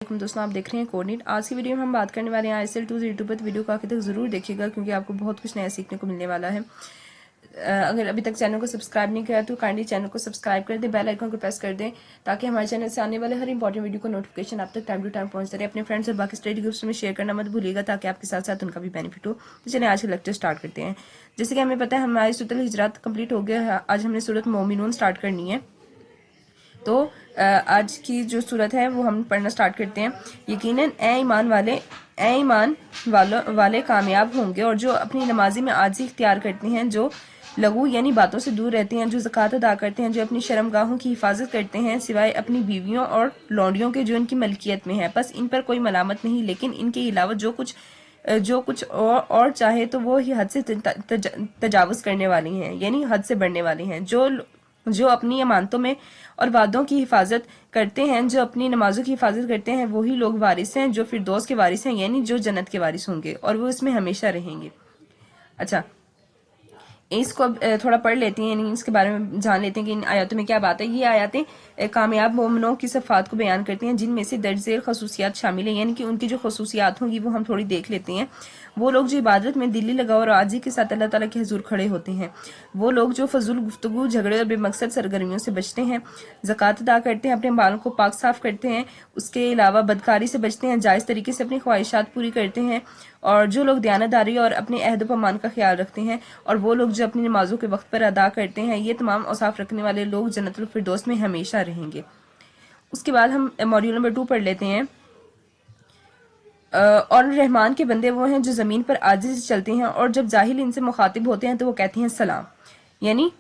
वालेकुम दोस्तों, आप देख रहे हैं कोऑर्डिनेट। आज की वीडियो में हम बात करने वाले हैं ISL 202 पर। वीडियो को आखिर तक ज़रूर देखिएगा क्योंकि आपको बहुत कुछ नया सीखने को मिलने वाला है। अगर अभी तक चैनल को सब्सक्राइब नहीं किया तो काइंडली चैनल को सब्सक्राइब कर दें, बेल आइकन को प्रेस कर दें ताकि हमारे चैनल से आने वाले हर इंपॉर्टेंट वीडियो का नोटिफिकेशन आप तक टाइम टू टाइम पहुंचता रहे। अपने फ्रेंड्स और बाकी स्टडी ग्रुप्स में शेयर करना मत भूलिएगा ताकि आपके साथ साथ उनका भी बेनिफिट हो। तो चलिए आज का लेक्चर स्टार्ट करते हैं। जैसे कि हमें पता है हमारी सूरत हिजरात कंप्लीट हो गया है। आज हमने सूरत मोमिनून स्टार्ट करनी है। तो आज की जो सूरत है वो हम पढ़ना स्टार्ट करते हैं। यकीनन ए ईमान वाले कामयाब होंगे और जो अपनी नमाजी में आजी इख्तियार करते हैं, जो लघु यानी बातों से दूर रहते हैं, जो ज़कात अदा करते हैं, जो अपनी शर्मगाहों की हिफाजत करते हैं सिवाय अपनी बीवियों और लौंडियों के जो इनकी मलकियत में है। बस इन पर कोई मलामत नहीं, लेकिन इनके अलावा जो कुछ और चाहे तो वो ही हद से तजावुज़ करने वाली हैं, यानी हद से बढ़ने वाली हैं। जो अपनी अमानतों में और वादों की हिफाजत करते हैं, जो अपनी नमाजों की हिफाजत करते हैं, वही लोग वारिस हैं जो फिरदौस के वारिस हैं, यानी जो जन्नत के वारिस होंगे और वो इसमें हमेशा रहेंगे। अच्छा, इसको अब थोड़ा पढ़ लेते हैं, यानी इसके बारे में जान लेते हैं कि इन आयतों में क्या बात है। ये आयतें कामयाब मोमिनों की सिफात को बयान करती हैं जिनमें से दर्ज झेल खसूसियात शामिल हैं, यानी कि उनकी जो खसूसियात होंगी वो हम थोड़ी देख लेते हैं। वो लोग जो इबादत में दिली लगाव और आजी के साथ अल्लाह ताला के हुजूर खड़े होते हैं। वो लोग जो फजूल गुफ्तगू, झगड़े और बेमकसद सरगर्मियों से बचते हैं, ज़कात अदा करते हैं, अपने बालों को पाक साफ करते हैं, उसके अलावा बदकारी से बचते हैं, जायज़ तरीके से अपनी ख्वाहिशात पूरी करते हैं, और जो लोग दयानतदारी और अपने अहद पैमान का ख्याल रखते हैं, और वो लोग जो अपनी नमाजों के वक्त पर अदा करते हैं, ये तमाम औसाफ रखने वाले लोग जन्नतुल फिरदौस में हमेशा रहेंगे। उसके बाद हम मॉड्यूल नंबर 2 पढ़ लेते हैं। और रहमान के बंदे वो हैं जो ज़मीन पर आजिज़ से चलते हैं और जब जाहिल इनसे मुखातिब होते हैं तो वो कहते हैं सलाम। यानी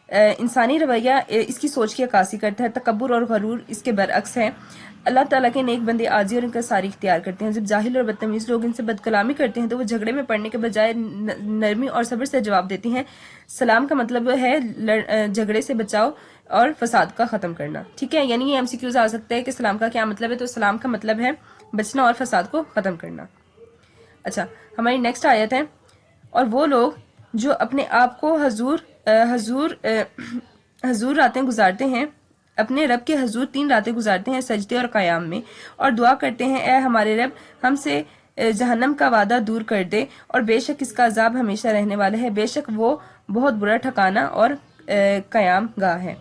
इंसानी रवैया इसकी सोच की अक्कासी करता है, तकब्बुर और गरूर इसके बरअक्स है। अल्लाह ताला के नेक बंदे आजी और इनका सारी इख्तियार करते हैं। जब जाहिल और बदतमीज़ लोग इनसे बदकलामी करते हैं तो वो झगड़े में पड़ने के बजाय नरमी और सब्र से जवाब देती हैं। सलाम का मतलब है झगड़े से बचाव और फसाद का ख़त्म करना। ठीक है, यानी ये MCQs आ सकता है कि सलाम का क्या मतलब है। तो सलाम का मतलब है बचना और फसाद को ख़त्म करना। अच्छा, हमारी नेक्स्ट आयत है। और वो लोग जो अपने आप को हजूर रातें गुजारते हैं, अपने रब के हजूर 3 रातें गुजारते हैं सजदे और क़याम में, और दुआ करते हैं ए हमारे रब हमसे जहन्नम का वादा दूर कर दे और बेशक इसका अजाब हमेशा रहने वाला है, बेशक वो बहुत बुरा ठिकाना और क़याम गाह है।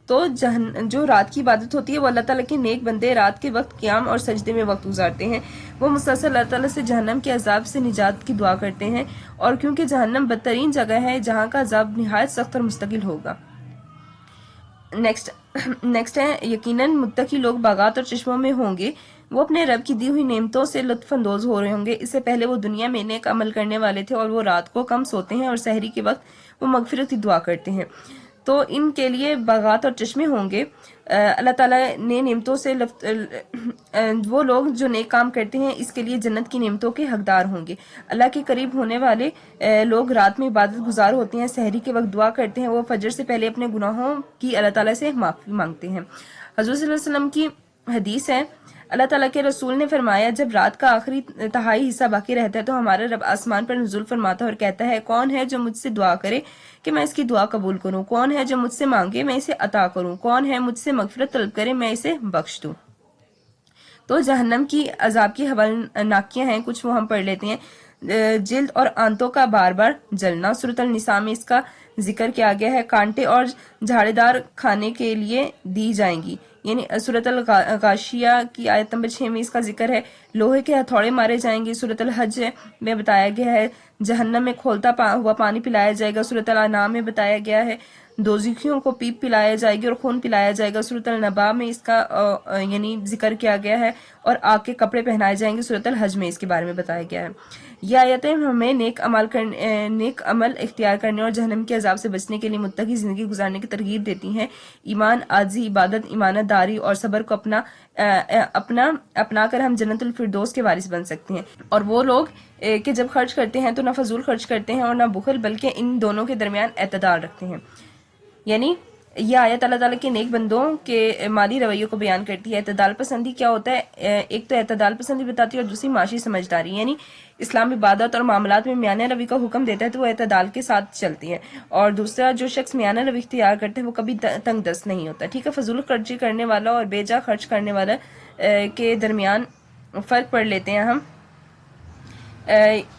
तो जो रात की इबादत होती है वो अल्लाह ताला के नेक बंदे रात के वक्त क़याम और सजदे में वक्त गुजारते हैं। वो मुसलसल अल्लाह ताला से जहन्नम के अजाब से निजात की दुआ करते हैं, और क्योंकि जहन्नम बदतरीन जगह है जहाँ का अजाब निहायत सख्त और मुस्तकिल होगा। नेक्स्ट है यकीनन मुत्तकी लोग बागात और चश्मों में होंगे, वो अपने रब की दी हुई नेमतों से लुत्फ अंदोज हो रहे होंगे। इससे पहले वो दुनिया में नेक अमल करने वाले थे और वो रात को कम सोते हैं और सहरी के वक्त वो मगफिरत की दुआ करते हैं। तो इनके लिए बागात और चश्मे होंगे। अल्लाह ताला ने नेमतों से वो लोग जो नेक काम करते हैं इसके लिए जन्नत की नेमतों के हकदार होंगे। अल्लाह के करीब होने वाले लोग रात में इबादत गुजार होते हैं, सहरी के वक्त दुआ करते हैं, वो फजर से पहले अपने गुनाहों की अल्लाह ताला से माफ़ी मांगते हैं। हज़रत सल्लल्लाहु अलैहि वसल्लम की हदीस है, अल्लाह ताला के रसूल ने फरमाया, जब रात का आखिरी तिहाई हिस्सा बाकी रहता है तो हमारा रब आसमान पर नुज़ुल फरमाता है और कहता है, कौन है जो मुझसे दुआ करे कि मैं इसकी दुआ कबूल करूं, कौन है जो मुझसे मांगे मैं इसे अता करूं, कौन है मुझसे मगफिरत तलब करे मैं इसे बख्श दूं। तो जहन्नम की अजाब की हवलनाकियां हैं, कुछ वो हम पढ़ लेते हैं। जिल्द और आंतों का बार बार जलना, सूरत अल-निसा में इसका जिक्र किया गया है। कांटे और झाड़ेदार खाने के लिए दी जाएंगी, यानी सूरत अल-गाशिया की आयत नंबर 6 में इसका जिक्र है। लोहे के हथौड़े मारे जाएंगे, सूरत अल-हज में बताया गया है। जहन्नम में खोलता हुआ पानी पिलाया जाएगा, सूरत अल-अनाम में बताया गया है। दोज़खियों को पीप पिलाया जाएगी और खून पिलाया जाएगा, सूरत अल-नबा में इसका यानी जिक्र किया गया है। और आग के कपड़े पहनाए जाएंगे, सूरत अल-हज में इसके बारे में बताया गया है। ये आयतें हमें नेक अमल इख्तियार करने और जहन्नम के अजाब से बचने के लिए मुत्तकी जिंदगी गुजारने की तरगीब देती हैं। ईमान, आजी, इबादत, ईमानदारी और सब्र को अपना कर हम जन्नतुल फिरदौस के वारिस बन सकते हैं। और वो लोग कि जब खर्च करते हैं तो ना फजूल खर्च करते हैं और ना बुखल, बल्कि इन दोनों के दरमियान एतदाल रखते हैं। यानी यह आयत अल्लाह ताला के नेक बंदों के माली रवैयों को बयान करती है। एतदाल पसंदी क्या होता है? एक तो एतदाल पसंदी बताती है और दूसरी माशी समझदारी। यानी इस्लाम इबादत और मामलात में मियाना रवि का हुक्म देता है तो वो एतदाल के साथ चलती है, और दूसरा जो शख्स मियाना रवि इख्तियार करता है वो कभी तंग दस्त नहीं होता। ठीक है, फजूल खर्ची करने वाला और बेजा खर्च करने वाला के दरमियान فرق پڑھ لیتے ہیں ہم.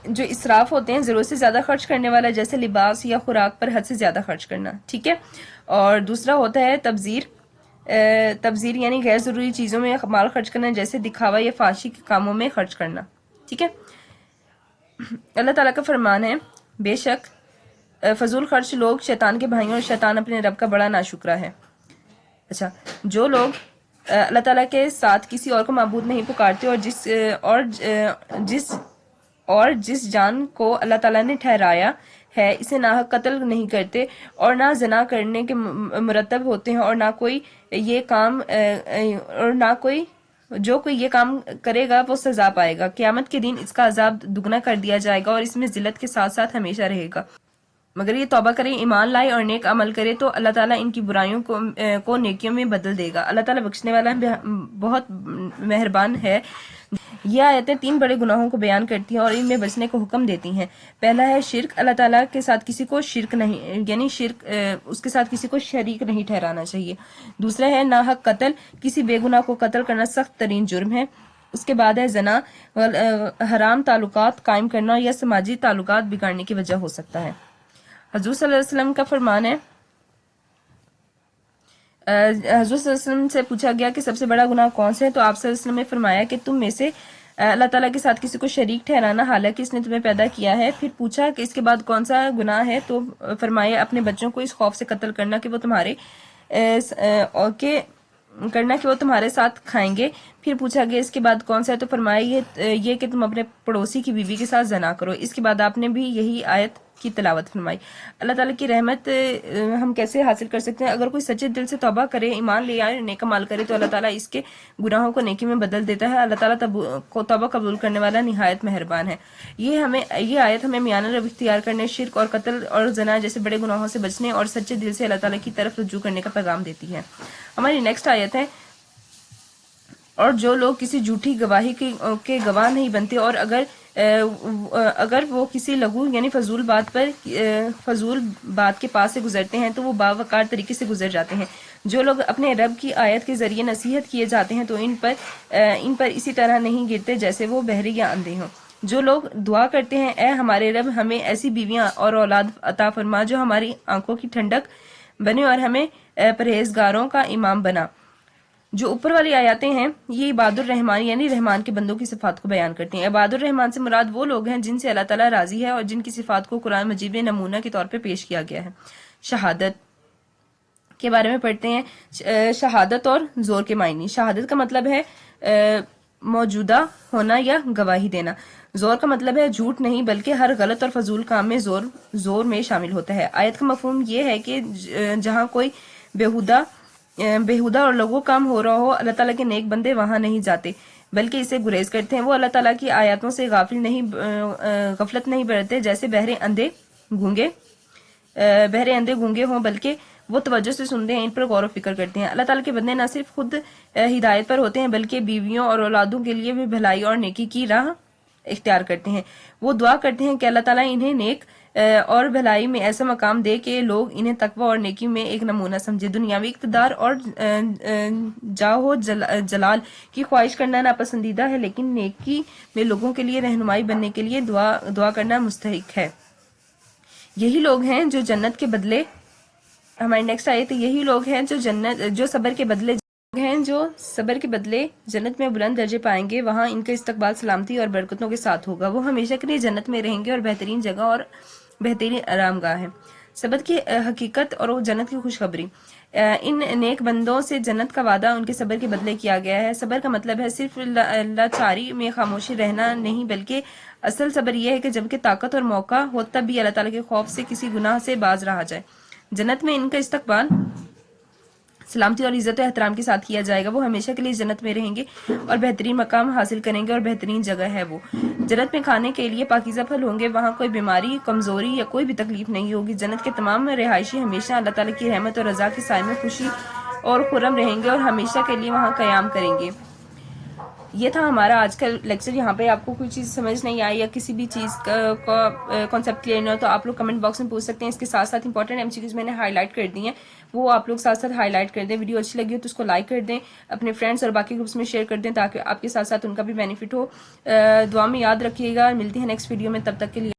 جو اسراف ہوتے ہیں ضرورت سے زیادہ خرچ کرنے والا، جیسے لباس یا خوراک پر حد سے زیادہ خرچ کرنا، ٹھیک ہے. اور دوسرا ہوتا ہے تبذیر. تبذیر یعنی غیر ضروری چیزوں میں مال خرچ کرنا، جیسے دکھاوا یا فحاشی کے کاموں میں خرچ کرنا، ٹھیک ہے. اللہ تعالیٰ کا فرمان ہے، بے شک فضول خرچ لوگ شیطان کے بھائیوں اور شیطان اپنے رب کا بڑا ناشکرا ہے. اچھا، جو لوگ اللہ تعالیٰ کے ساتھ کسی اور کو معبود نہیں پکارتے اور جس جان کو اللہ تعالیٰ نے ٹھہرایا ہے اسے ناحق قتل نہیں کرتے، اور نہ زنا کرنے کے مرتب ہوتے ہیں، اور نہ کوئی جو کوئی یہ کام کرے گا وہ سزا پائے گا. قیامت کے دن اس کا عذاب دگنا کر دیا جائے گا اور اس میں ذلت کے ساتھ ساتھ ہمیشہ رہے گا. مگر یہ توبہ کریں، ایمان لائے اور نیک عمل کرے تو اللہ تعالیٰ ان کی برائیوں کو نیکیوں میں بدل دے گا. اللہ تعالیٰ بخشنے والا بہت مہربان ہے. یہ آیتیں 3 بڑے گناہوں کو بیان کرتی ہیں اور ان میں بچنے کو حکم دیتی ہیں. پہلا ہے شرک، اللہ تعالیٰ کے ساتھ کسی کو شرک نہیں، یعنی شرک اس کے ساتھ کسی کو شریک نہیں ٹھہرانا چاہیے. دوسرا ہے ناحق قتل، کسی بے گناہ کو قتل کرنا سخت ترین جرم ہے. اس کے بعد ہے زنا، حرام تعلقات قائم کرنا یا سماجی تعلقات بگاڑنے کی وجہ ہو سکتا ہے. حضور صلی اللہ علیہ وسلم کا فرمان ہے، حضور صلی اللہ علیہ وسلم سے پوچھا گیا کہ سب سے بڑا گناہ کون سے ہے، تو آپ صلی اللہ علیہ وسلم نے فرمایا کہ تم میں سے اللہ تعالیٰ کے ساتھ کسی کو شریک ٹھہرانا حالانکہ اس نے تمہیں پیدا کیا ہے. پھر پوچھا کہ اس کے بعد کون سا گناہ ہے، تو فرمایا اپنے بچوں کو اس خوف سے قتل کرنا کہ وہ تمہارے ساتھ کھائیں گے. پھر پوچھا گیا اس کے بعد کون سا ہے، تو فرمایا یہ کہ تم اپنے پڑوسی کی بیوی کے ساتھ زنا کرو. اس کے بعد آپ نے بھی یہی آیت کی تلاوت فرمائی. اللہ تعالیٰ کی رحمت ہم کیسے حاصل کر سکتے ہیں؟ اگر کوئی سچے دل سے توبہ کرے، ایمان لے آئے، نیک عمل کرے تو اللہ تعالیٰ اس کے گناہوں کو نیکی میں بدل دیتا ہے. اللہ تعالیٰ توبہ قبول کرنے والا نہایت مہربان ہے. یہ آیت ہمیں میانہ روی اختیار کرنے، شرک اور قتل اور زنا جیسے بڑے گناہوں سے بچنے اور سچے دل سے اللہ تعالیٰ کی طرف رجوع کرنے کا پیغام دیتی ہے. ہماری نیکسٹ آیت ہے، اور جو لوگ کسی جھوٹی گواہی کے گواہ نہیں بنتے، اور اگر وہ کسی لغو یعنی فضول بات کے پاس سے گزرتے ہیں تو وہ باوقار طریقے سے گزر جاتے ہیں. جو لوگ اپنے رب کی آیت کے ذریعے نصیحت کیے جاتے ہیں تو ان پر اسی طرح نہیں گرتے جیسے وہ بہرے یا اندھے ہوں. جو لوگ دعا کرتے ہیں، اے ہمارے رب ہمیں ایسی بیویاں اور اولاد عطا فرما جو ہماری آنکھوں کی ٹھنڈک بنے اور ہمیں پرہیزگاروں کا امام بنا. جو اوپر والی آیاتیں ہیں یہ عباد الرحمان یعنی رحمان کے بندوں کی صفات کو بیان کرتی ہیں. عباد الرحمان سے مراد وہ لوگ ہیں جن سے اللہ تعالیٰ راضی ہے اور جن کی صفات کو قرآن مجید میں نمونہ کے طور پہ پیش کیا گیا ہے. شہادت کے بارے میں پڑھتے ہیں. شہادت اور زور کے معنی. شہادت کا مطلب ہے موجودہ ہونا یا گواہی دینا. زور کا مطلب ہے جھوٹ نہیں بلکہ ہر غلط اور فضول کام میں زور میں شامل ہوتا ہے. آیت کا مفہوم یہ ہے کہ جہاں کوئی بےہودہ اور لغو کام ہو رہا ہو، اللہ تعالیٰ کے نیک بندے وہاں نہیں جاتے بلکہ اسے گریز کرتے ہیں. وہ اللہ تعالیٰ کی آیاتوں سے غفلت نہیں برتتے جیسے بہرے اندھے گونگے ہوں، بلکہ وہ توجہ سے سنتے ہیں، ان پر غور و فکر کرتے ہیں. اللہ تعالیٰ کے بندے نہ صرف خود ہدایت پر ہوتے ہیں بلکہ بیویوں اور اولادوں کے لیے بھی بھلائی اور نیکی کی راہ اختیار کرتے ہیں. وہ دعا کرتے ہیں کہ اللہ تعالیٰ انہیں نیک اور بھلائی میں ایسا مقام دے کہ لوگ انہیں تقوی اور نیکی میں ایک نمونہ سمجھے. دنیاوی اقتدار اور جاہ جلال کی خواہش کرنا ناپسندیدہ ہے، لیکن نیکی میں لوگوں کے لیے رہنمائی بننے کے لیے دعا کرنا مستحق ہے. یہی لوگ ہیں جو جنت کے بدلے ہماری نیکسٹ آیت، یہی لوگ ہیں جو صبر کے بدلے جنت میں بلند درجے پائیں گے. وہاں ان کا استقبال سلامتی اور برکتوں کے ساتھ ہوگا. وہ ہمیشہ کے لیے جنت میں رہیں گے اور بہترین جگہ اور بہترین آرام گاہ ہے. صبر کی حقیقت اور جنت کی خوشخبری. ان نیک بندوں سے جنت کا وعدہ ان کے صبر کے بدلے کیا گیا ہے. صبر کا مطلب ہے صرف لاچاری میں خاموشی رہنا نہیں، بلکہ اصل صبر یہ ہے کہ جب کہ طاقت اور موقع ہو تب بھی اللہ تعالیٰ کے خوف سے کسی گناہ سے باز رہا جائے. جنت میں ان کا استقبال سلامتی اور عزت و احترام کے ساتھ کیا جائے گا. وہ ہمیشہ کے لیے جنت میں رہیں گے اور بہترین مقام حاصل کریں گے اور بہترین جگہ ہے وہ. جنت میں کھانے کے لیے پاکیزہ پھل ہوں گے. وہاں کوئی بیماری، کمزوری یا کوئی بھی تکلیف نہیں ہوگی. جنت کے تمام رہائشی ہمیشہ اللہ تعالیٰ کی رحمت اور رضا کے سائے میں خوشی اور خرم رہیں گے اور ہمیشہ کے لیے وہاں قیام کریں گے. یہ تھا ہمارا آج کا لیکچر. یہاں پہ آپ کو کوئی چیز سمجھ نہیں آئی یا کسی بھی چیز کا کانسیپٹ کلیئر نہ ہو تو آپ لوگ کمنٹ باکس میں پوچھ سکتے ہیں. اس کے ساتھ ساتھ امپورٹنٹ MCQs میں نے ہائی لائٹ کر دی ہیں, وہ آپ لوگ ساتھ ساتھ ہائی لائٹ کر دیں. ویڈیو اچھی لگی ہو تو اس کو لائک کر دیں, اپنے فرینڈس اور باقی گروپس میں شیئر کر دیں تاکہ آپ کے ساتھ ساتھ ان کا بھی بینیفٹ ہو. دعا میں یاد رکھیے گا. ملتی ہیں نیکسٹ ویڈیو میں, تب تک کے لیے